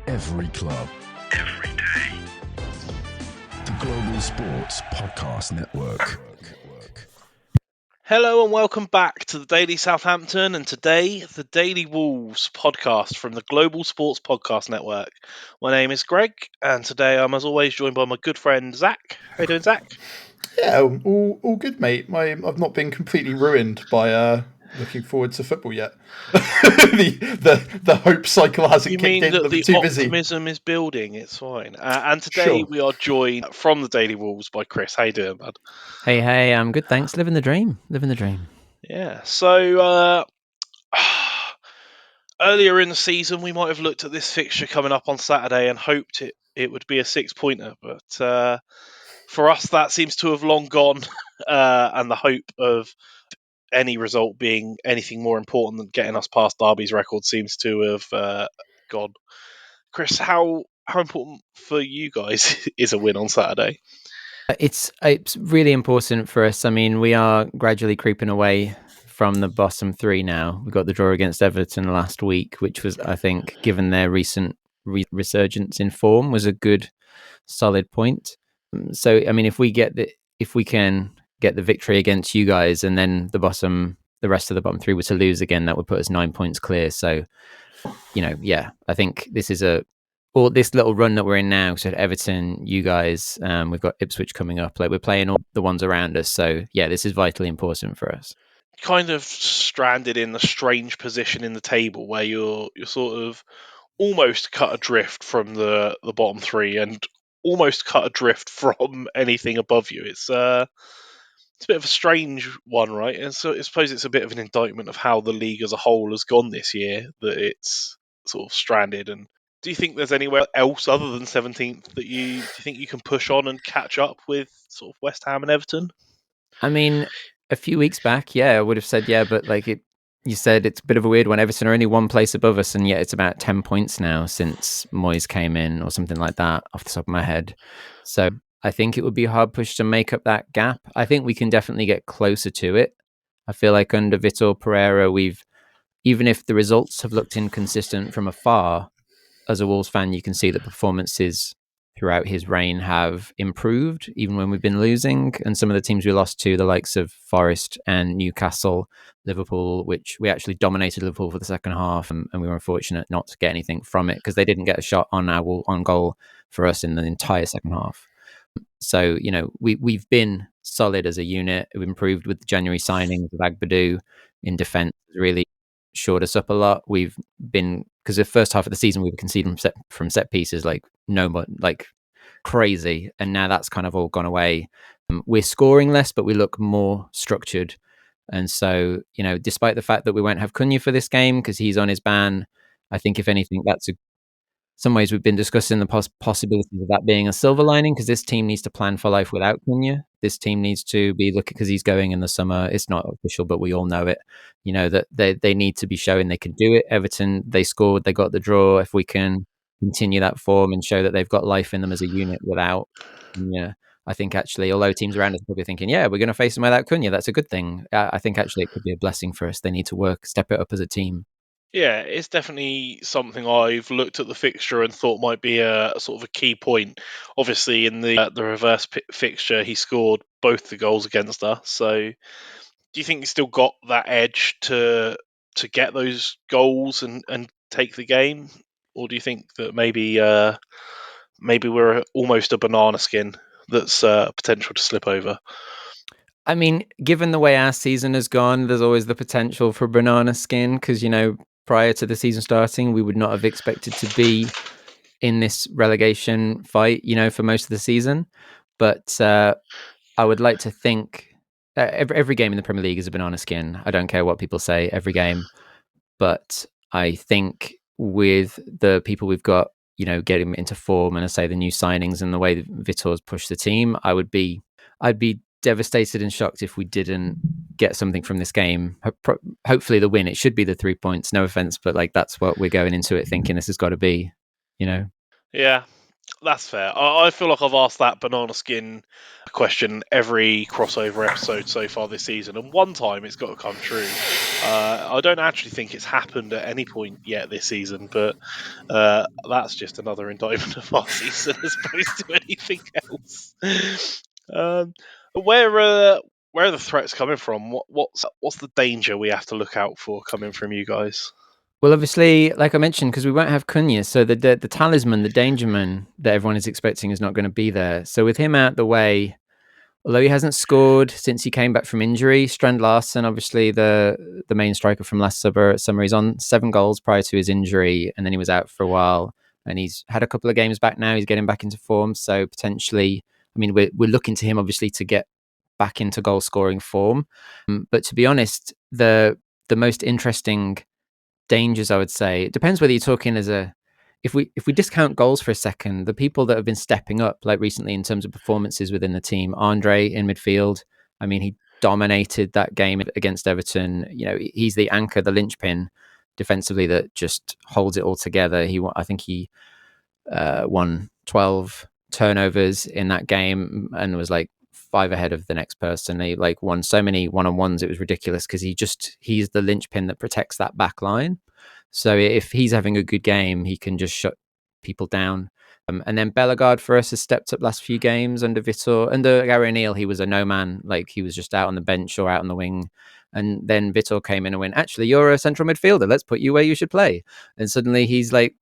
Every club. Every day. The Global Sports Podcast Network. Hello and welcome back to the Daily Southampton, and today the Daily Wolves podcast from the Global Sports Podcast Network. My name is Greg, and today I'm as always joined by my good friend Zach. How you doing, Zach? Yeah, all good, mate. I've not been completely ruined by looking forward to football yet. the hope cycle hasn't You kicked mean in. that I'm the too busy. optimism is building? It's fine. And today Sure. we are joined from the Daily Wolves by Chris. How you doing, bud? Hey, I'm good, thanks. Living the dream. Yeah. So earlier in the season, we might have looked at this fixture coming up on Saturday and hoped it would be a 6-pointer, but for us, that seems to have long gone, and the hope of any result being anything more important than getting us past Derby's record seems to have gone. Chris, how important for you guys is a win on Saturday? It's really important for us. I mean, we are gradually creeping away from the bottom three now. We got the draw against Everton last week, which was, I think, given their recent resurgence in form, was a good, solid point. So, I mean, if we can get the victory against you guys, and then the rest of the bottom three were to lose again, that would put us 9 points clear. So, I think this is this little run that we're in now. So Everton, you guys, we've got Ipswich coming up. Like, we're playing all the ones around us. So yeah, this is vitally important for us. Kind of stranded in a strange position in the table where you're sort of almost cut adrift from the bottom three and almost cut adrift from anything above you. It's a bit of a strange one, right? And so I suppose it's a bit of an indictment of how the league as a whole has gone this year, that it's sort of stranded. And do you think there's anywhere else other than 17th that do you think you can push on and catch up with sort of West Ham and Everton? I mean, a few weeks back, yeah, I would have said yeah, but you said it's a bit of a weird one. Everton are only one place above us, and yet it's about 10 points now since Moyes came in, or something like that, off the top of my head. So I think it would be a hard push to make up that gap. I think we can definitely get closer to it. I feel like under Vitor Pereira, even if the results have looked inconsistent from afar, as a Wolves fan, you can see that performances throughout his reign have improved, even when we've been losing. And some of the teams we lost to, the likes of Forest and Newcastle, Liverpool, which we actually dominated Liverpool for the second half, and we were unfortunate not to get anything from it because they didn't get a shot on goal for us in the entire second half. So, we've been solid as a unit. We've improved with the January signings of Agbadou in defence, really shored us up a lot. We've been, because the first half of the season we were conceding from set pieces like crazy, and now that's kind of all gone away. We're scoring less, but we look more structured. And so, despite the fact that we won't have Cunha for this game because he's on his ban, I think if anything, some ways we've been discussing the possibilities of that being a silver lining, because this team needs to plan for life without Cunha. This team needs to be looking, because he's going in the summer. It's not official, but we all know it. That they need to be showing they can do it. Everton, they scored, they got the draw. If we can continue that form and show that they've got life in them as a unit without Cunha, I think actually, although teams around us are probably thinking, yeah, we're going to face them without Cunha, that's a good thing. I think actually it could be a blessing for us. They need to step it up as a team. Yeah, it's definitely something I've looked at the fixture and thought might be a sort of a key point. Obviously, in the reverse fixture, he scored both the goals against us. So, do you think he's still got that edge to get those goals and take the game, or do you think that maybe we're almost a banana skin that's potential to slip over? I mean, given the way our season has gone, there's always the potential for banana skin because, prior to the season starting, we would not have expected to be in this relegation fight, for most of the season. But I would like to think every game in the Premier League is a banana skin. I don't care what people say, every game. But I think with the people we've got, getting into form, and I say the new signings and the way that Vitor's pushed the team, I'd be devastated and shocked if we didn't get something from this game. Hopefully the win. It should be the 3 points. No offense, but that's what we're going into it thinking. This has got to be, Yeah, That's fair. I feel like I've asked that banana skin question every crossover episode so far this season, and one time it's got to come true. I don't actually think it's happened at any point yet this season, but that's just another indictment of our season as opposed to anything else. Um, where are the threats coming from? What's the danger we have to look out for coming from you guys? Well, obviously, like I mentioned, because we won't have Cunha, so the talisman, the danger man that everyone is expecting is not going to be there. So with him out the way, although he hasn't scored since he came back from injury, Strand Larsen, obviously the main striker from last summer, he's on 7 goals prior to his injury, and then he was out for a while, and he's had a couple of games back now. He's getting back into form, so potentially, I mean, we're looking to him obviously to get back into goal scoring form. But to be honest, the most interesting dangers, I would say, it depends whether you're talking as a if we discount goals for a second, the people that have been stepping up like recently in terms of performances within the team, Andre in midfield, I mean, he dominated that game against Everton. You know, he's the anchor, the linchpin defensively that just holds it all together. I think he won 12 turnovers in that game and was like 5 ahead of the next person. He like won so many one-on-ones, it was ridiculous because he's the linchpin that protects that back line. So if he's having a good game, he can just shut people down. And then Bellegarde for us has stepped up last few games under Vitor. Under Gary O'Neill, he was a no man, like he was just out on the bench or out on the wing. And then Vitor came in and went, actually, you're a central midfielder. Let's put you where you should play. And suddenly he's like,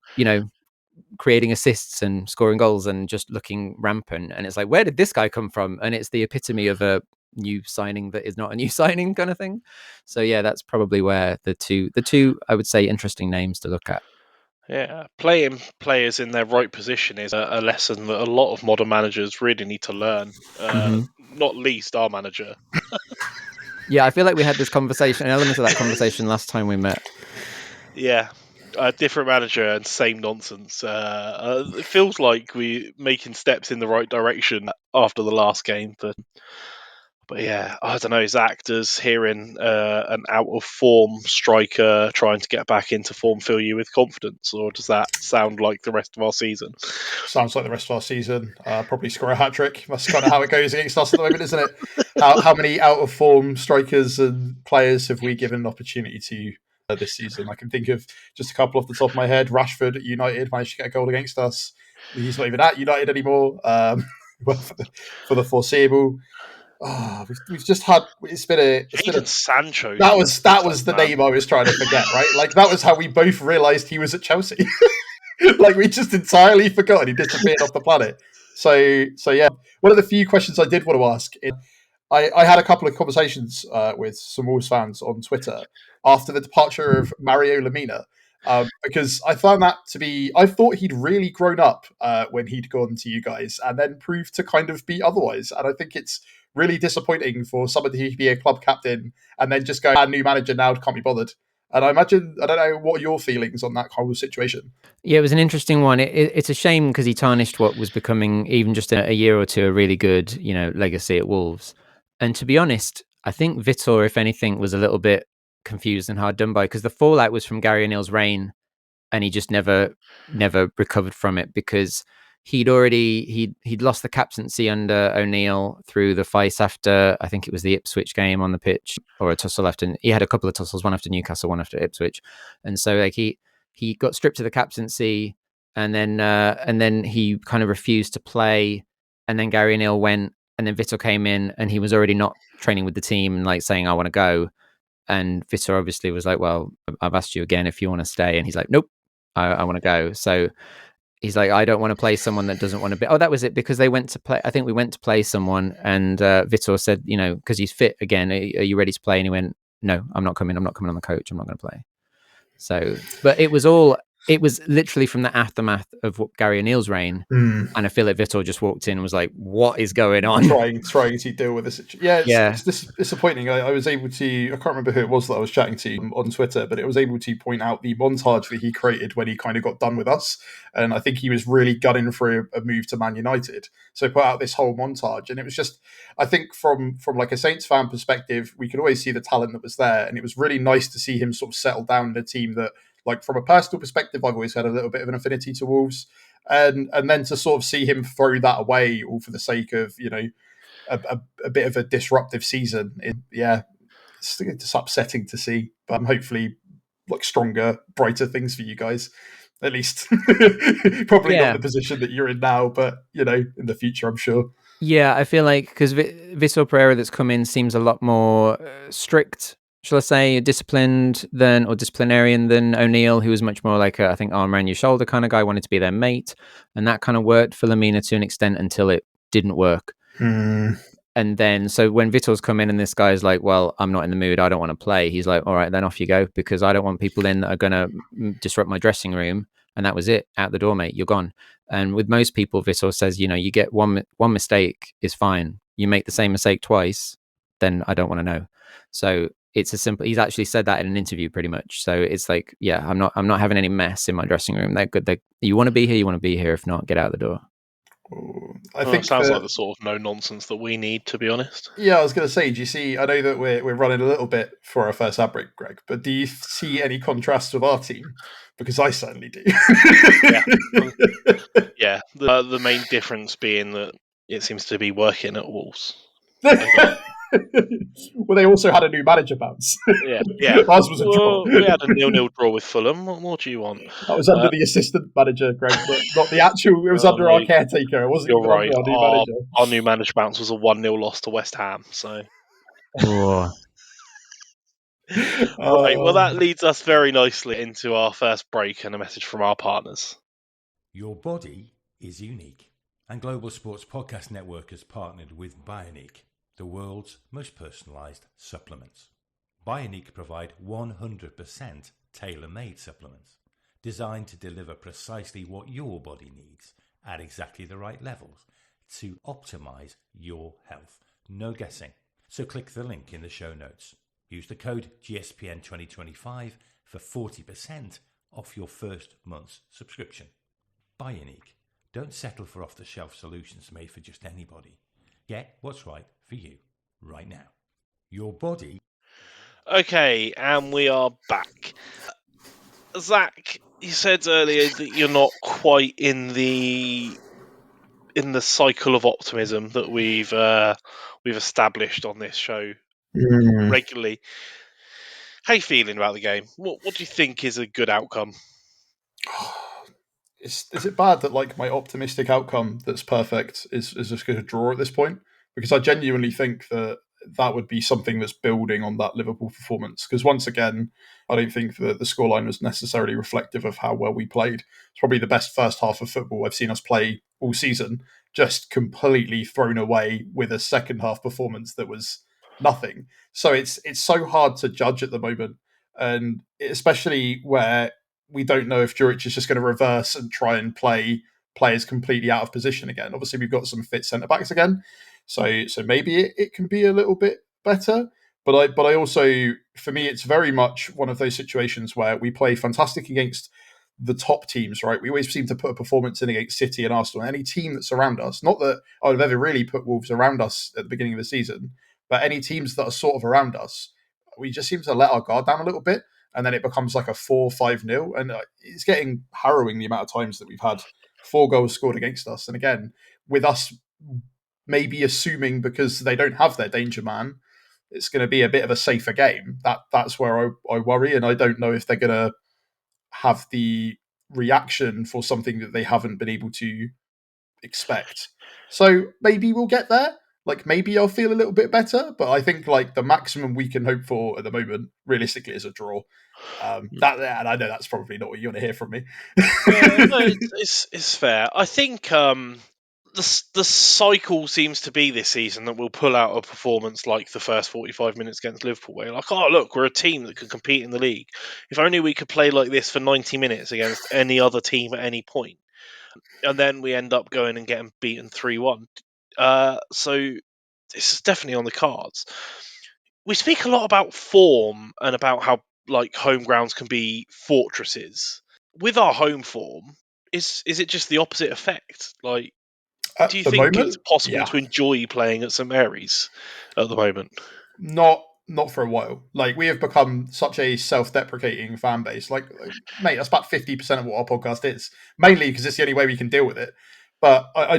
creating assists and scoring goals and just looking rampant. And it's like, where did this guy come from? And it's the epitome of a new signing that is not a new signing kind of thing. So yeah, that's probably where the two I would say interesting names to look at. Yeah, playing players in their right position is a lesson that a lot of modern managers really need to learn. Not least our manager. Yeah, I feel like we had this conversation, an element of that conversation last time we met. Yeah, a different manager and same nonsense. It feels like we're making steps in the right direction after the last game, but yeah, I don't know. Zach, does hearing an out of form striker trying to get back into form fill you with confidence, or does that sound like the rest of our season? Sounds like the rest of our season. Probably score a hat trick. That's kind of how it goes against us at the moment, isn't it? How many out of form strikers and players have we given an opportunity to this season? I can think of just a couple off the top of my head. Rashford at United managed to get a goal against us. He's not even at United anymore. Well, for the foreseeable. We've just had. It's been a. Jadon Sancho. That was the name I was trying to forget. Right, like that was how we both realised he was at Chelsea. Like we just entirely forgot he disappeared off the planet. So yeah. One of the few questions I did want to ask. I had a couple of conversations with some Wolves fans on Twitter after the departure of Mario Lamina. Because I found that to be, I thought he'd really grown up when he'd gone to you guys and then proved to kind of be otherwise. And I think it's really disappointing for somebody to be a club captain and then just go, a new manager now, can't be bothered. And I imagine, I don't know, what are your feelings on that whole situation? Yeah, it was an interesting one. It's a shame because he tarnished what was becoming, even just a year or two, a really good, legacy at Wolves. And to be honest, I think Vitor, if anything, was a little bit confused and hard done by because the fallout was from Gary O'Neill's reign, and he just never recovered from it because he'd lost the captaincy under O'Neill through the fight after, I think it was the Ipswich game on the pitch, or a tussle after. He had a couple of tussles, one after Newcastle, one after Ipswich, and so like he got stripped of the captaincy, and then he kind of refused to play, and then Gary O'Neill went, and then Vitor came in, and he was already not training with the team and like saying I want to go, and Vitor obviously was like, well, I've asked you again if you want to stay, and he's like, nope, I want to go. So he's like, I don't want to play someone that doesn't want to be. Oh, that was it, because they went to play. I think we went to play someone, and Vitor said, because he's fit again, are you ready to play? And he went, no, I'm not coming on the coach. I'm not going to play. So, but it was literally from the aftermath of Gary O'Neill's reign. And I feel like Vitor just walked in and was like, what is going on? Trying to deal with this. It's disappointing. I was able to, I can't remember who it was that I was chatting to on Twitter, but it was able to point out the montage that he created when he kind of got done with us. And I think he was really gunning for a move to Man United. So put out this whole montage. And it was just, I think from like a Saints fan perspective, we could always see the talent that was there. And it was really nice to see him sort of settle down in a team that Like from a personal perspective, I've always had a little bit of an affinity to Wolves, and then to sort of see him throw that away all for the sake of a bit of a disruptive season, it's upsetting to see. But hopefully, like stronger, brighter things for you guys. At least, probably not in the position that you're in now, but in the future, I'm sure. Yeah, I feel like because Vitor Pereira that's come in seems a lot more strict, shall I say, disciplinarian than O'Neill, who was much more like I think arm around your shoulder kind of guy, wanted to be their mate, and that kind of worked for Lamina to an extent until it didn't work. And then, so when Vitor's come in and this guy's like, well, I'm not in the mood, I don't want to play. He's like, all right, then off you go, because I don't want people in that are going to disrupt my dressing room. And that was it. Out the door, mate. You're gone. And with most people, Vitor says, you get one mistake is fine. You make the same mistake twice, then I don't want to know. So it's a simple. He's actually said that in an interview, pretty much. So it's like, yeah, I'm not having any mess in my dressing room. They're good. You want to be here, you want to be here. If not, get out the door. I think it sounds like the sort of no nonsense that we need, to be honest. Yeah, I was going to say, do you see? I know that we're running a little bit for our first outbreak, Greg, but do you see any contrasts with our team? Because I certainly do. Yeah. The main difference being that it seems to be working at Wolves. Well, they also had a new manager bounce. Yeah. Ours was a draw. We had a 0-0 draw with Fulham. What more do you want? That was under the assistant manager, Greg, not the actual. It was under our caretaker. It wasn't even under our new manager. Our new manager bounce was a 1-0 loss to West Ham. So. Right, well, that leads us very nicely into our first break and a message from our partners. Your body is unique, and Global Sports Podcast Network has partnered with Bioniq, the world's most personalised supplements. Bioniq provide 100% tailor-made supplements, designed to deliver precisely what your body needs at exactly the right levels to optimise your health. No guessing. So click the link in the show notes. Use the code GSPN 2025 for 40% off your first month's subscription. Bioniq. Don't settle for off-the-shelf solutions made for just anybody. Get what's right for you right now. Your body. Okay, and we are back. Zach, you said earlier that you're not quite in the cycle of optimism that we've established on this show regularly. How are you feeling about the game? What do you think is a good outcome? Is it bad that like my optimistic outcome that's perfect is just going to draw at this point? Because I genuinely think that would be something that's building on that Liverpool performance. Because once again, I don't think that the scoreline was necessarily reflective of how well we played. It's probably the best first half of football I've seen us play all season, just completely thrown away with a second half performance that was nothing. So it's so hard to judge at the moment, and especially where we don't know if Juric is just going to reverse and try and play players completely out of position again. Obviously, we've got some fit centre backs again, so maybe it can be a little bit better. But I also, for me, it's very much one of those situations where we play fantastic against the top teams, right? We always seem to put a performance in against City and Arsenal, any team that's around us. Not that I would have ever really put Wolves around us at the beginning of the season, but any teams that are sort of around us, we just seem to let our guard down a little bit. And then it becomes like a 4-5-0. And it's getting harrowing the amount of times that we've had 4 goals scored against us. And again, with us maybe assuming because they don't have their danger man, it's going to be a bit of a safer game. That's where I worry. And I don't know if they're going to have the reaction for something that they haven't been able to expect. So maybe we'll get there. Like maybe I'll feel a little bit better, but I think like the maximum we can hope for at the moment, realistically, is a draw. And I know that's probably not what you want to hear from me. No, it's fair. I think the cycle seems to be this season that we'll pull out a performance like the first 45 minutes against Liverpool, where you're like, oh look, we're a team that can compete in the league. If only we could play like this for 90 minutes against any other team at any point. And then we end up going and getting beaten 3-1. So it's definitely on the cards. We speak a lot about form and about how like home grounds can be fortresses. With our home form, is it just the opposite effect? Like, do you think it's possible to enjoy playing at St Mary's at the moment? Not not for a while. Like, we have become such a self-deprecating fan base. Like, mate, that's about 50% of what our podcast is, mainly because it's the only way we can deal with it. But I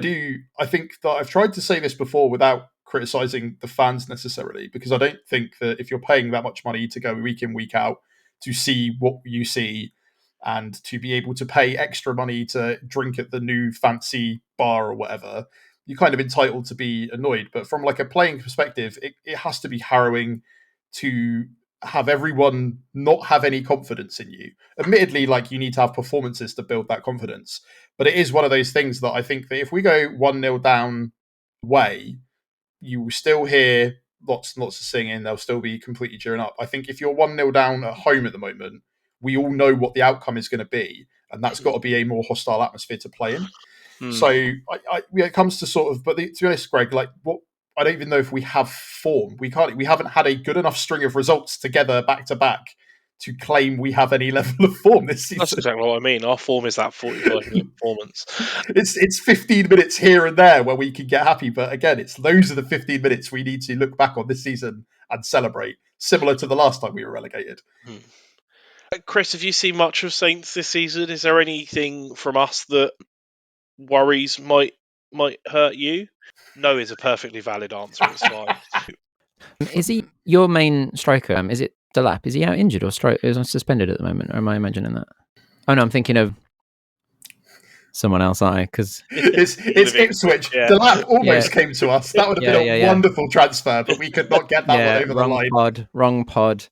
think that I've tried to say this before without criticizing the fans necessarily, because I don't think that if you're paying that much money to go week in, week out to see what you see, and to be able to pay extra money to drink at the new fancy bar or whatever, you're kind of entitled to be annoyed. But from like a playing perspective, it has to be harrowing to have everyone not have any confidence in you. Admittedly, like, you need to have performances to build that confidence, but it is one of those things that I think that if we go 1-0 down away, you will still hear lots and lots of singing. They'll still be completely cheering up. I think if you're 1-0 down at home at the moment, we all know what the outcome is going to be, and that's got to be a more hostile atmosphere to play in. So it comes to sort of, but to be honest, Greg, like, what, I don't even know if we have form. We haven't had a good enough string of results together back to back to claim we have any level of form this season. That's exactly what I mean. Our form is that 45-minute performance. It's 15 minutes here and there where we can get happy, but again, it's those are the 15 minutes we need to look back on this season and celebrate, similar to the last time we were relegated. Chris, have you seen much of Saints this season? Is there anything from us that worries might hurt you? No is a perfectly valid answer. It's fine. Is he your main striker? Is it Delap? Is he out injured or is he suspended at the moment? Or am I imagining that? Oh no, I'm thinking of someone else. Because it's Ipswich. Yeah. Delap almost came to us. That would have been a wonderful transfer, but we could not get that one over the line. Wrong pod.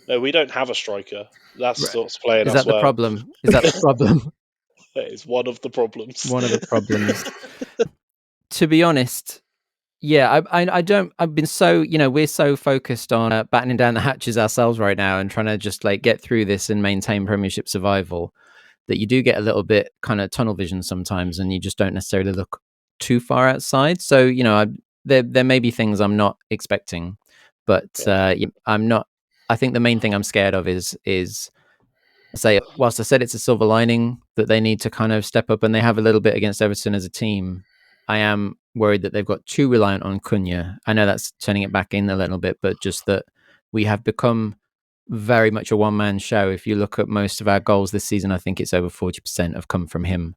No, we don't have a striker. That's what's playing us. Is that the problem? Is that the problem? That is one of the problems. One of the problems. To be honest, yeah, I don't. I've been so, we're so focused on battening down the hatches ourselves right now and trying to just like get through this and maintain Premiership survival, that you do get a little bit kind of tunnel vision sometimes, and you just don't necessarily look too far outside. So there may be things I'm not expecting, but I'm not. I think the main thing I'm scared of is say, whilst I said it's a silver lining that they need to kind of step up, and they have a little bit against Everton as a team, I am worried that they've got too reliant on Cunha. I know that's turning it back in a little bit, but just that we have become very much a one-man show. If you look at most of our goals this season, I think it's over 40% have come from him.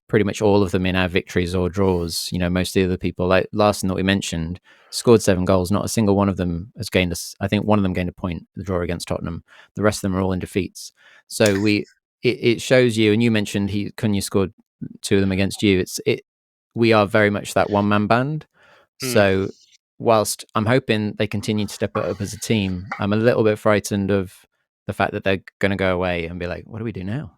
Pretty much all of them in our victories or draws. Most of the other people, like Larson that we mentioned, scored 7 goals. Not a single one of them has gained us. I think one of them gained a point, the draw against Tottenham. The rest of them are all in defeats. So it shows you, and you mentioned Cunha scored 2 of them against you. We are very much that one-man band. So whilst I'm hoping they continue to step it up as a team, I'm a little bit frightened of the fact that they're going to go away and be like, what do we do now?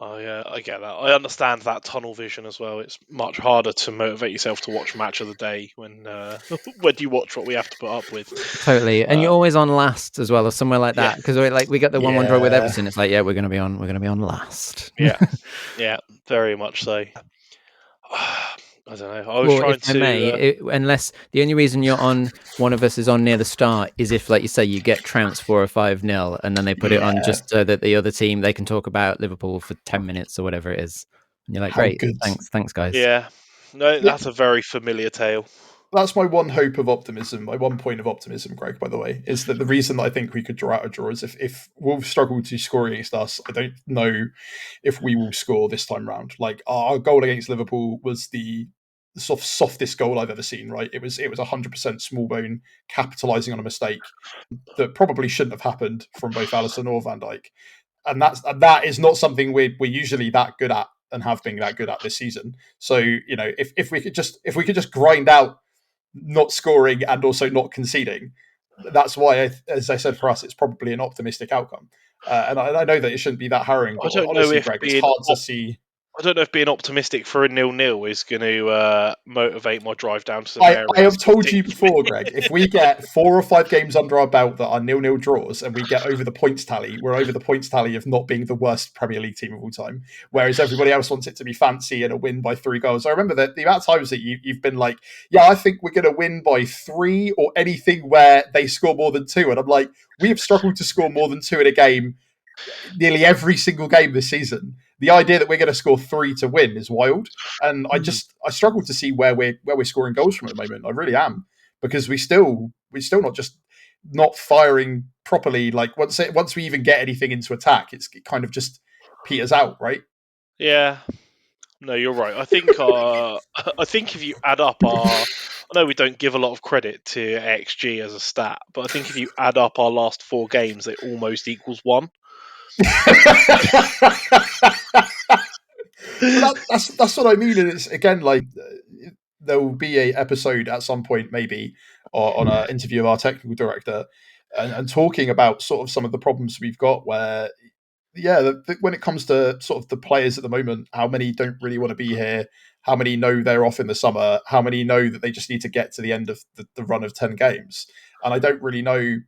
Oh yeah, I get that. I understand that tunnel vision as well. It's much harder to motivate yourself to watch Match of the Day when you watch what we have to put up with. Totally, and you're always on last as well, or somewhere like that, because we got the 1-1 draw with Everton. It's like, we're going to be on last. Yeah, very much so. I don't know. I was trying to. Unless the only reason you're on, one of us is on near the start, is if, like you say, you get trounced 4 or 5-0, and then they put it on just so that the other team, they can talk about Liverpool for 10 minutes or whatever it is. And you're like, great, thanks, guys. Yeah, no, that's a very familiar tale. That's my one hope of optimism. My one point of optimism, Greg, by the way, is that the reason that I think we could draw out a draw is if Wolves struggle to score against us, I don't know if we will score this time round. Like, our goal against Liverpool was the softest goal I've ever seen, right? It was 100% small bone, capitalising on a mistake that probably shouldn't have happened from both Alisson or Van Dijk. And that is not something we're usually that good at and have been that good at this season. So, if we could just grind out not scoring and also not conceding, that's why, as I said, for us, it's probably an optimistic outcome. And I know that it shouldn't be that harrowing, but honestly, Greg, it's hard to see. I don't know if being optimistic for a 0-0 is going to motivate my drive down to the I have told you before, Greg, if we get 4 or 5 games under our belt that are 0-0 draws and we get over the points tally, we're over the points tally of not being the worst Premier League team of all time, whereas everybody else wants it to be fancy and a win by 3 goals. I remember that the amount of times that you've been like, I think we're going to win by 3 or anything where they score more than 2. And I'm like, we have struggled to score more than 2 in a game nearly every single game this season. The idea that we're going to score 3 to win is wild, and I struggle to see where we're scoring goals from at the moment. I really am, because we still we're still not just not firing properly. Like once we even get anything into attack, it kind of just peters out, right? Yeah. No, you're right. I think I think if you add up I know we don't give a lot of credit to XG as a stat, but I think if you add up our last 4 games, it almost equals 1. That's what I mean. And it's again like there will be a episode at some point, maybe, or on an interview of our technical director, and talking about sort of some of the problems we've got where. Yeah, when it comes to sort of the players at the moment, how many don't really want to be here? How many know they're off in the summer? How many know that they just need to get to the end of the run of 10 games? And I don't really know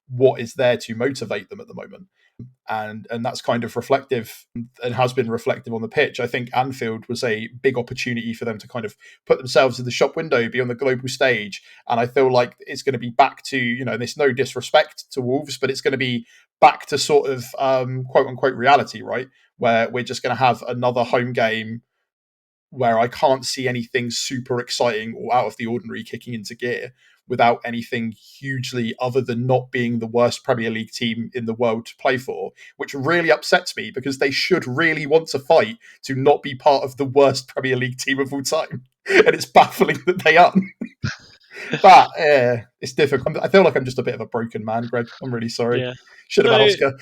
what is there to motivate them at the moment. And that's kind of reflective and has been reflective on the pitch. I think Anfield was a big opportunity for them to kind of put themselves in the shop window, be on the global stage. And I feel like it's going to be back to, there's no disrespect to Wolves, but it's going to be back to sort of quote unquote reality, right? Where we're just going to have another home game where I can't see anything super exciting or out of the ordinary kicking into gear without anything hugely other than not being the worst Premier League team in the world to play for, which really upsets me because they should really want to fight to not be part of the worst Premier League team of all time. And it's baffling that they aren't. But it's difficult. I feel like I'm just a bit of a broken man, Greg. I'm really sorry. Yeah. Should have had Oscar.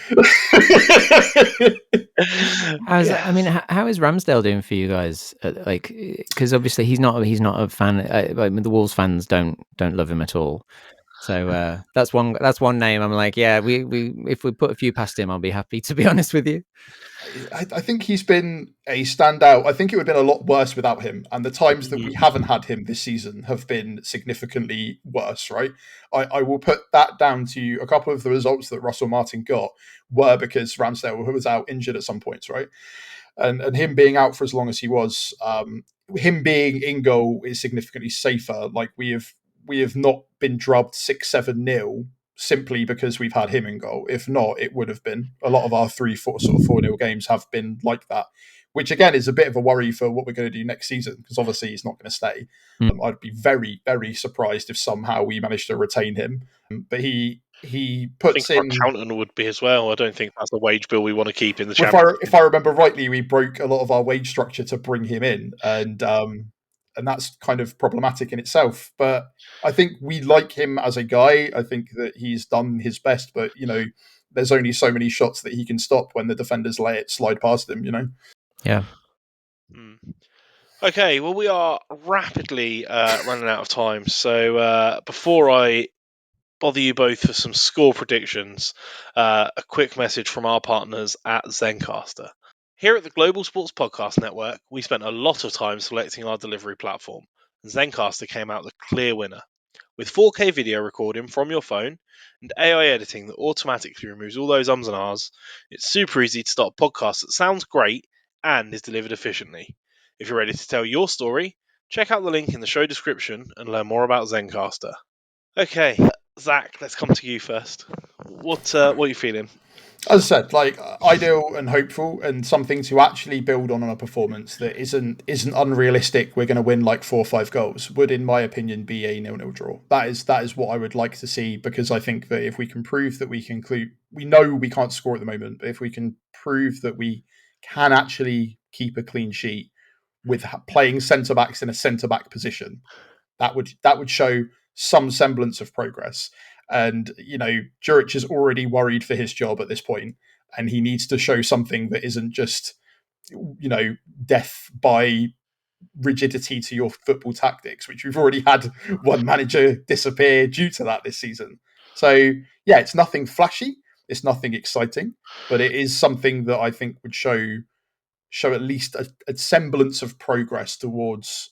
I mean, how is Ramsdale doing for you guys? Like, because obviously he's not a fan. The Wolves fans don't love him at all. So that's one name. I'm like, yeah, we if we put a few past him, I'll be happy. To be honest with you. I think he's been a standout. I think it would have been a lot worse without him. And the times that we haven't had him this season have been significantly worse, right? I will put that down to a couple of the results that Russell Martin got were because Ramsdale was out injured at some points, right? And him being out for as long as he was, him being in goal is significantly safer. Like we have not been drubbed 6-7-0 simply because we've had him in goal. If not, it would have been. A lot of our 4-0 games have been like that, which again is a bit of a worry for what we're going to do next season because obviously he's not going to stay. I'd be very, very surprised if somehow we managed to retain him. But he puts I think in. our accountant would be as well. I don't think that's a wage bill we want to keep in the Championship. If I remember rightly, we broke a lot of our wage structure to bring him in, and that's kind of problematic in itself. But I think we like him as a guy. I think that he's done his best, but there's only so many shots that he can stop when the defenders let it slide past him. Yeah. Okay, well, we are rapidly running out of time. So before I bother you both for some score predictions, a quick message from our partners at Zencastr. Here at the Global Sports Podcast Network, we spent a lot of time selecting our delivery platform, and Zencastr came out the clear winner. With 4K video recording from your phone and AI editing that automatically removes all those ums and ahs, it's super easy to start a podcast that sounds great and is delivered efficiently. If you're ready to tell your story, check out the link in the show description and learn more about Zencastr. Okay, Zach, let's come to you first. What are you feeling? As I said, like ideal and hopeful, and something to actually build on a performance that isn't unrealistic. We're going to win like 4 or 5 goals. Would, in my opinion, be a 0-0 draw. That is what I would like to see, because I think that if we can prove that we can we know we can't score at the moment, but if we can prove that we can actually keep a clean sheet with playing centre backs in a centre back position, that would show some semblance of progress. And, Juric is already worried for his job at this point, and he needs to show something that isn't just, death by rigidity to your football tactics, which we've already had one manager disappear due to that this season. So, yeah, it's nothing flashy. It's nothing exciting, but it is something that I think would show at least a semblance of progress towards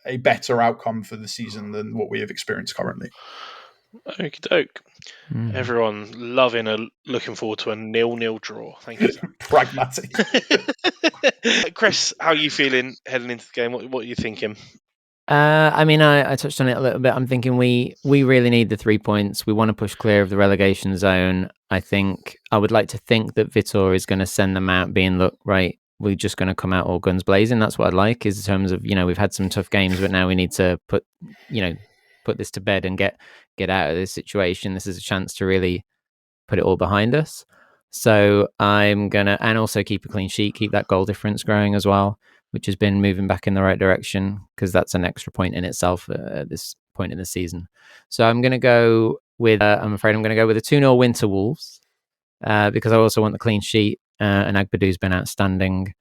a better outcome for the season than what we have experienced currently. Okie doke. Everyone looking forward to a 0-0 draw. Thank you, Zach. Pragmatic. Chris, how are you feeling heading into the game? What are you thinking? I mean, I touched on it a little bit. I'm thinking we really need the 3 points. We want to push clear of the relegation zone. I would like to think that Vitor is going to send them out being, look, right, we're just going to come out all guns blazing. That's what I'd like, is in terms of, we've had some tough games, but now we need to put this to bed and get get out of this situation. This is a chance to really put it all behind us. So I'm going to, and also keep a clean sheet, keep that goal difference growing as well, which has been moving back in the right direction, because that's an extra point in itself at this point in the season. So I'm going to go with, I'm afraid I'm going to go with a 2-0 win to Wolves, because I also want the clean sheet, and Agbadu's been outstanding.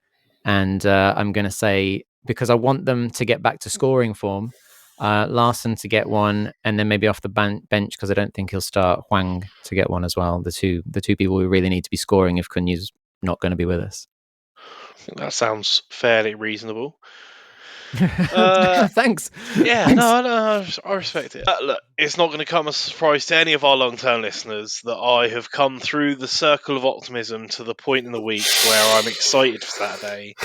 And I'm going to say, because I want them to get back to scoring form, Larson to get one, and then maybe off the bench, because I don't think he'll start, Hwang to get one as well. The two people who really need to be scoring if Kunyu's not going to be with us. That sounds fairly reasonable. Thanks. Yeah, Thanks. No, I respect it. Look, it's not going to come as a surprise to any of our long-term listeners that I have come through the circle of optimism to the point in the week where I'm excited for Saturday.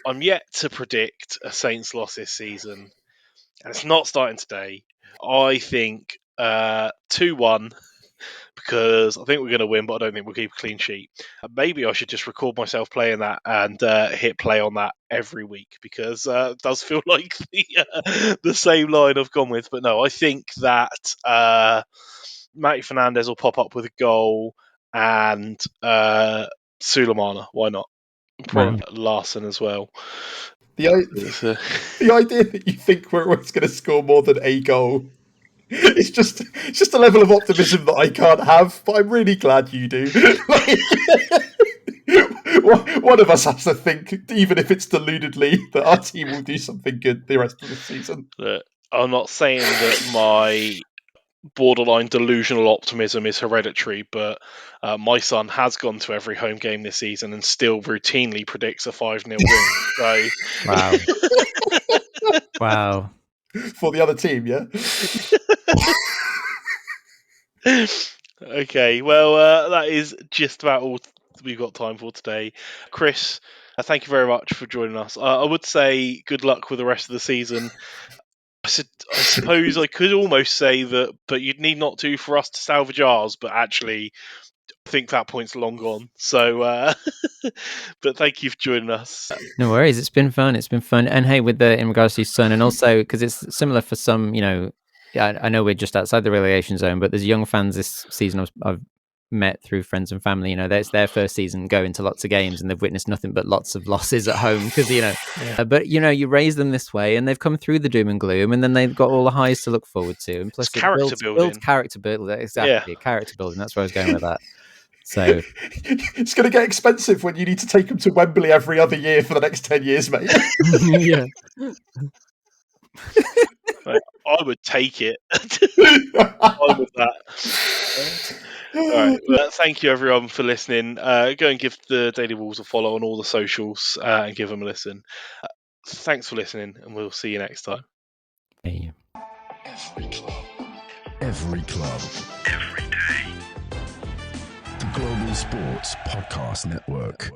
I'm yet to predict a Saints loss this season, and it's not starting today. I think 2-1. Because I think we're going to win, but I don't think we'll keep a clean sheet. Maybe I should just record myself playing that and hit play on that every week, because it does feel like the same line I've gone with. But no, I think that Matty Fernandez will pop up with a goal, and Sulemana, why not? Probably Larson as well. The idea that you think we're always going to score more than a goal, it's just a level of optimism that I can't have, but I'm really glad you do. One of us has to think, even if it's deludedly, that our team will do something good the rest of the season. I'm not saying that my borderline delusional optimism is hereditary, but my son has gone to every home game this season and still routinely predicts a 5-0 win. So, Wow. For the other team, yeah? Okay, well, that is just about all we've got time for today. Chris, thank you very much for joining us. I would say good luck with the rest of the season. I suppose I could almost say that, but you'd need not to for us to salvage ours, but actually I think that point's long gone. So, but thank you for joining us. No worries. It's been fun. And hey, in regards to your son, and also because it's similar for some, I know we're just outside the relegation zone, but there's young fans this season I've met through friends and family. It's their first season going to lots of games, and they've witnessed nothing but lots of losses at home because but you raise them this way, and they've come through the doom and gloom, and then they've got all the highs to look forward to, and plus it's character building. Character building. Exactly, character building. That's where I was going with that. So it's going to get expensive when you need to take them to Wembley every other year for the next 10 years, mate. Yeah. I would take it. I'm with that. All right. Well, thank you, everyone, for listening. Go and give the Daily Wolves a follow on all the socials and give them a listen. Thanks for listening, and we'll see you next time. Hey. Every club. Every day. The Global Sports Podcast Network.